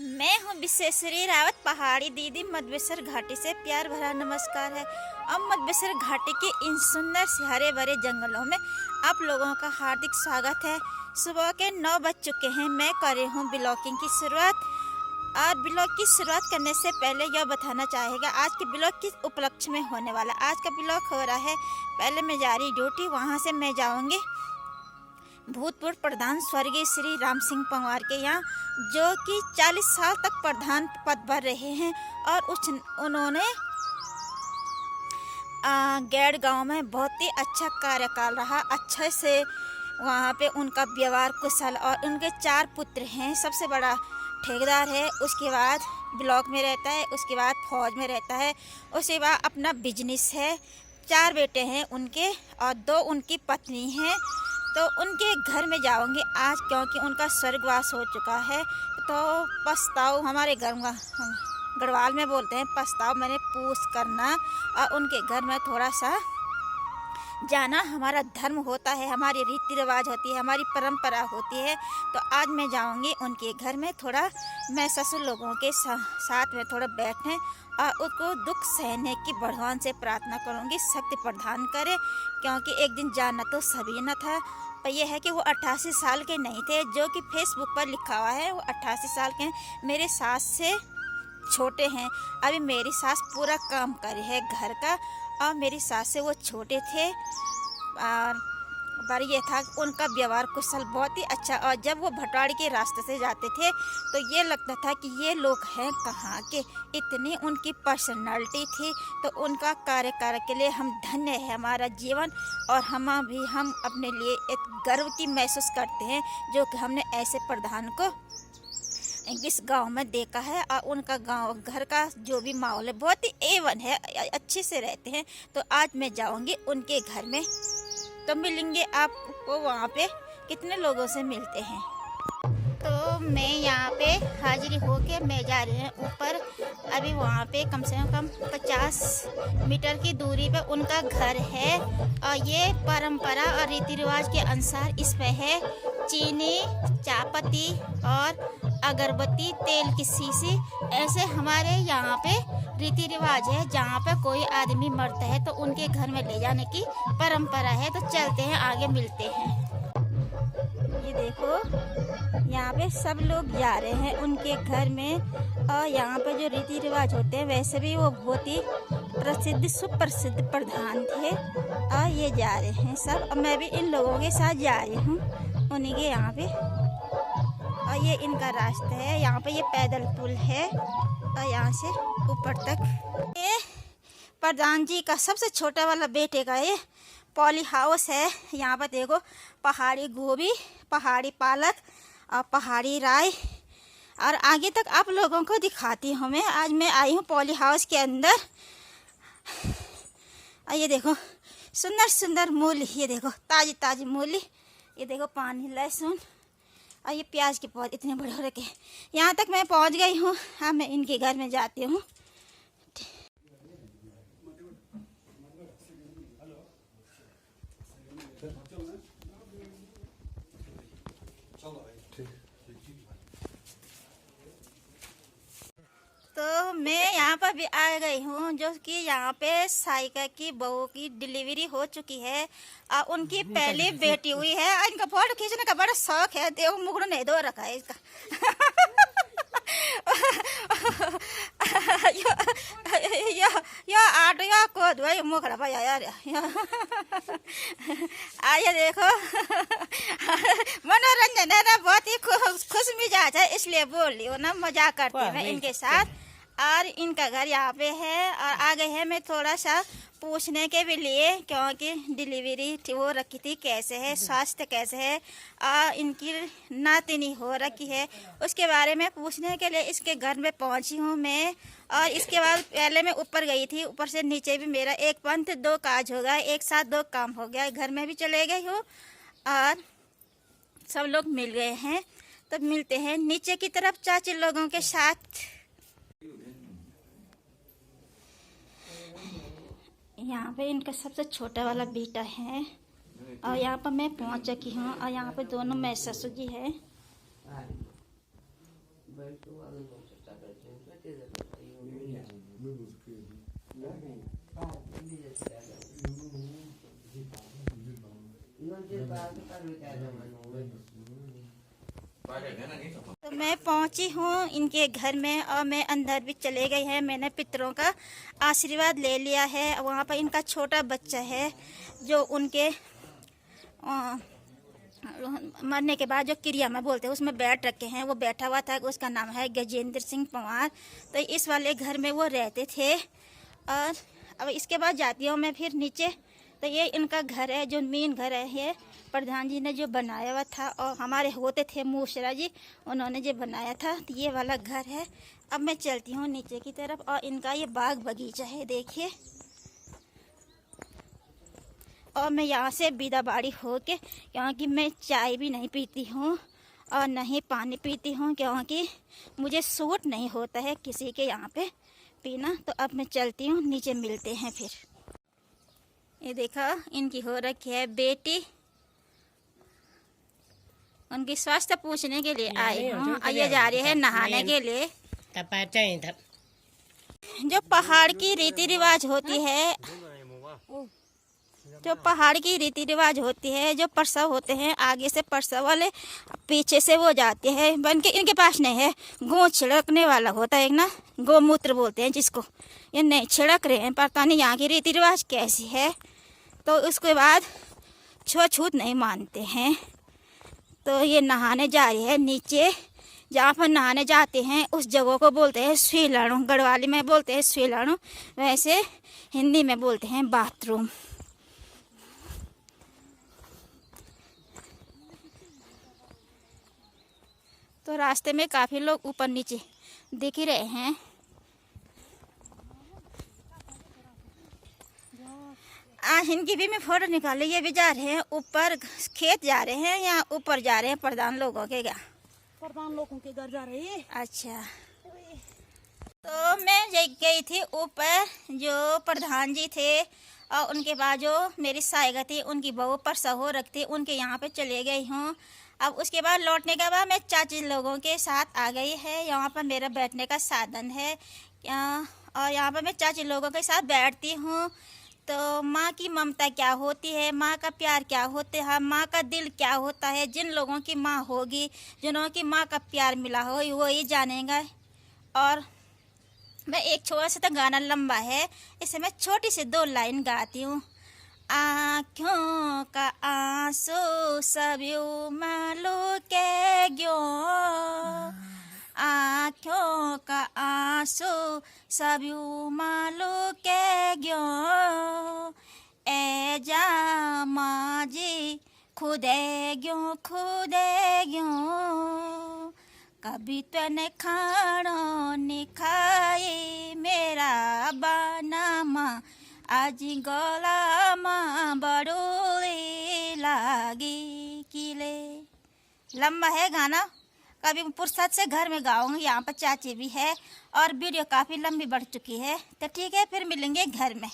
मैं हूँ विश्वेश्वरी रावत। पहाड़ी दीदी मधुबेश्वर घाटी से प्यार भरा नमस्कार है। अब मधुबेश्वर घाटी के इन सुंदर से हरे भरे जंगलों में आप लोगों का हार्दिक स्वागत है। सुबह के 9 बज चुके हैं। मैं कर रही हूँ ब्लॉगिंग की शुरुआत। और ब्लॉग की शुरुआत करने से पहले यह बताना चाहेगा आज के ब्लॉग किस उपलक्ष्य में होने वाला। आज का ब्लॉग हो रहा है, पहले मैं जा रही ड्यूटी, वहाँ से मैं जाऊँगी भूतपूर्व प्रधान स्वर्गीय श्री राम सिंह पंवार के यहाँ, जो कि 40 साल तक प्रधान पद पर रहे हैं। और उन्होंने गैड़ गांव में बहुत ही अच्छा कार्यकाल रहा। अच्छे से वहाँ पे उनका व्यवहार कुशल। और उनके 4 पुत्र हैं। सबसे बड़ा ठेकेदार है, उसके बाद ब्लॉक में रहता है, उसके बाद फौज में रहता है, उसके बाद अपना बिजनेस है। 4 बेटे हैं उनके और 2 उनकी पत्नी हैं। तो उनके घर में जाऊंगी आज, क्योंकि उनका स्वर्गवास हो चुका है। तो पछताओ, हमारे गढ़वाल में बोलते हैं पछताओ, मैंने पूछ करना। और उनके घर में थोड़ा सा जाना हमारा धर्म होता है, हमारी रीति रिवाज होती है, हमारी परंपरा होती है। तो आज मैं जाऊंगी उनके घर में, थोड़ा मैं ससुर लोगों के साथ में थोड़ा बैठने और उसको दुख सहने की भगवान से प्रार्थना करूंगी, शक्ति प्रदान करे। क्योंकि एक दिन जाना तो सभी न था, पर यह है कि वो 88 साल के नहीं थे, जो कि फेसबुक पर लिखा हुआ है। वो 88 साल के मेरे सास से छोटे हैं। अभी मेरी सास पूरा काम कर रही है घर का, और मेरी सास से वो छोटे थे। और पर ये था उनका व्यवहार कुशल बहुत ही अच्छा। और जब वो भटवाड़ी के रास्ते से जाते थे तो ये लगता था कि ये लोग हैं कहाँ के, इतनी उनकी पर्सनालिटी थी। तो उनका कार्यकाल के लिए हम धन्य है हमारा जीवन। और हम अपने लिए एक गर्व की महसूस करते हैं, जो कि हमने ऐसे प्रधान को इस गांव में देखा है। और उनका गांव घर का जो भी माहौल है बहुत ही A1 है, अच्छे से रहते हैं। तो आज मैं जाऊंगी उनके घर में, तो मिलेंगे आपको वहाँ पे कितने लोगों से मिलते हैं। तो मैं यहाँ पे हाजिरी होके मैं जा रही हूँ ऊपर। अभी वहाँ पे कम से कम 50 मीटर की दूरी पे उनका घर है। और ये परंपरा और रीति रिवाज के अनुसार इसमें है चीनी, चायपत्ती और अगरबत्ती, तेल की शीशी। ऐसे हमारे यहाँ पे रीति रिवाज है। जहाँ पे कोई आदमी मरता है तो उनके घर में ले जाने की परंपरा है। तो चलते हैं, आगे मिलते हैं। ये देखो, यहाँ पे सब लोग जा रहे हैं उनके घर में। और यहाँ पे जो रीति रिवाज होते हैं, वैसे भी वो बहुत ही प्रसिद्ध सुप्रसिद्ध प्रधान थे। और ये जा रहे हैं सब, और मैं भी इन लोगों के साथ जा रही हूँ उन्हीं के यहाँ पे। और ये इनका रास्ता है, यहाँ पे ये पैदल पुल है और यहाँ से ऊपर तक। ये प्रधान जी का सबसे छोटा वाला बेटे का ये पॉली हाउस है। यहाँ पर देखो पहाड़ी गोभी, पहाड़ी पालक और पहाड़ी राय। और आगे तक आप लोगों को दिखाती हूँ मैं। आज मैं आई हूँ पॉली हाउस के अंदर। और ये देखो सुंदर सुंदर मूली, ये देखो ताजी ताजी मूली, ये देखो पानी, लहसुन और ये प्याज के पौधे इतने बड़े हो रखे। यहाँ तक मैं पहुँच गई हूँ। हाँ, मैं इनके घर में जाती हूँ। तो मैं यहाँ पर भी आ गई हूँ, जो कि यहाँ पे साइका की बहू की डिलीवरी हो चुकी है। और उनकी पहली बेटी हुई है। इनका फोटो खींचने का बड़ा शौक है। देव मुगड़ नहीं दो रखा है इसका। यो आटो को दो मुखड़ा भाई यार। आइए देखो, मनोरंजन है ना, बहुत ही खुश मिजाज है, इसलिए बोल रही हूँ ना, मजाक करती हूँ मैं इनके साथ। और इनका घर यहाँ पे है। और आ गए हैं मैं थोड़ा सा पूछने के भी लिए, क्योंकि डिलीवरी वो रखी थी, कैसे है, स्वास्थ्य कैसे है। और इनकी नातिनी हो रखी है, उसके बारे में पूछने के लिए इसके घर में पहुंची हूँ मैं। और इसके बाद पहले मैं ऊपर गई थी, ऊपर से नीचे भी मेरा एक पंथ 2 काज हो गया, एक साथ 2 काम हो गया। घर में भी चले गई हूँ और सब लोग मिल गए हैं। तो मिलते हैं नीचे की तरफ चाची लोगों के साथ। यहाँ पे इनका सबसे छोटा वाला बेटा है। और यहाँ पर मैं पहुँच चुकी हूँ। और यहाँ पे दोनों मैं ससुर जी है। तो मैं पहुंची हूँ इनके घर में और मैं अंदर भी चले गई है। मैंने पितरों का आशीर्वाद ले लिया है। वहाँ पर इनका छोटा बच्चा है जो उनके मरने के बाद जो क्रिया में बोलते हैं उसमें बैठ रखे हैं, वो बैठा हुआ था। उसका नाम है गजेंद्र सिंह पंवार। तो इस वाले घर में वो रहते थे। और अब इसके बाद जाती हूँ मैं फिर नीचे। तो ये इनका घर है, जो मेन घर है ये प्रधान जी ने जो बनाया हुआ था, और हमारे होते थे मूसरा जी, उन्होंने जो बनाया था। तो ये वाला घर है। अब मैं चलती हूँ नीचे की तरफ। और इनका ये बाग बगीचा है, देखिए। और मैं यहाँ से विदा बाड़ी होके, क्योंकि मैं चाय भी नहीं पीती हूँ और नहीं पानी पीती हूँ, क्योंकि मुझे सूट नहीं होता है किसी के यहाँ पे पीना। तो अब मैं चलती हूँ, नीचे मिलते हैं फिर। ये देखा इनकी हो रखी है बेटी, उनकी स्वास्थ्य पूछने के लिए आई हूँ। ये जा रही है नहाने के लिए। जो पहाड़ की रीति रिवाज होती है, जो पहाड़ की रीति रिवाज होती है, जो प्रसव होते हैं आगे से प्रसव वाले, पीछे से वो जाते हैं बन के। इनके पास नहीं है, गो छिड़कने वाला होता है एक ना, गोमूत्र बोलते हैं जिसको। ये नहीं छिड़क रहे हैं, पता नहीं यहाँ की रीति रिवाज कैसी है। तो उसके बाद छूत नहीं मानते हैं। तो ये नहाने जा रही है नीचे। जहाँ पर नहाने जाते हैं उस जगह को बोलते हैं स्वीलाणु। गढ़वाली में बोलते हैं स्वीलाणु, वैसे हिंदी में बोलते हैं बाथरूम। तो रास्ते में काफ़ी लोग ऊपर नीचे दिख ही रहे हैं। इनकी भी मैं फोटो निकाली। ये भी जा रहे हैं ऊपर, खेत जा रहे हैं या ऊपर जा रहे हैं प्रधान लोगों के घर? प्रधान लोगों के घर जा रही है। अच्छा, तो मैं गई थी ऊपर, जो प्रधान जी थे और उनके बाद जो मेरी साइगा थी, उनकी बहू प्रसव हो रखी थी, उनके यहाँ पे चले गई हूँ। अब उसके बाद लौटने के बाद मैं चाची लोगों के साथ आ गई है। यहाँ पर मेरा बैठने का साधन है और यहाँ पर मैं चाची लोगों के साथ बैठती हूँ। तो माँ की ममता क्या होती है, माँ का प्यार क्या होता है, माँ का दिल क्या होता है, जिन लोगों की माँ होगी, जिन्हों की माँ का प्यार मिला हो, वो ही जानेगा। और मैं एक छोटा सा तो गाना लंबा है, इसे मैं छोटी सी 2 लाइन गाती हूँ। आँखों का आंसू सभी मालो के ग्यो, आँखों का आंसू सभी मालो के ग्यो, ए जा माजी खुदे ग्यो कभी तने खानो नहीं खाई मेरा बनामा, आज गला माँ बड़ोली लागी किले। लंबा है गाना, कभी फुर्सत से घर में गाऊंगी। यहाँ पर चाची भी है और वीडियो काफ़ी लंबी बढ़ चुकी है। तो ठीक है, फिर मिलेंगे घर में।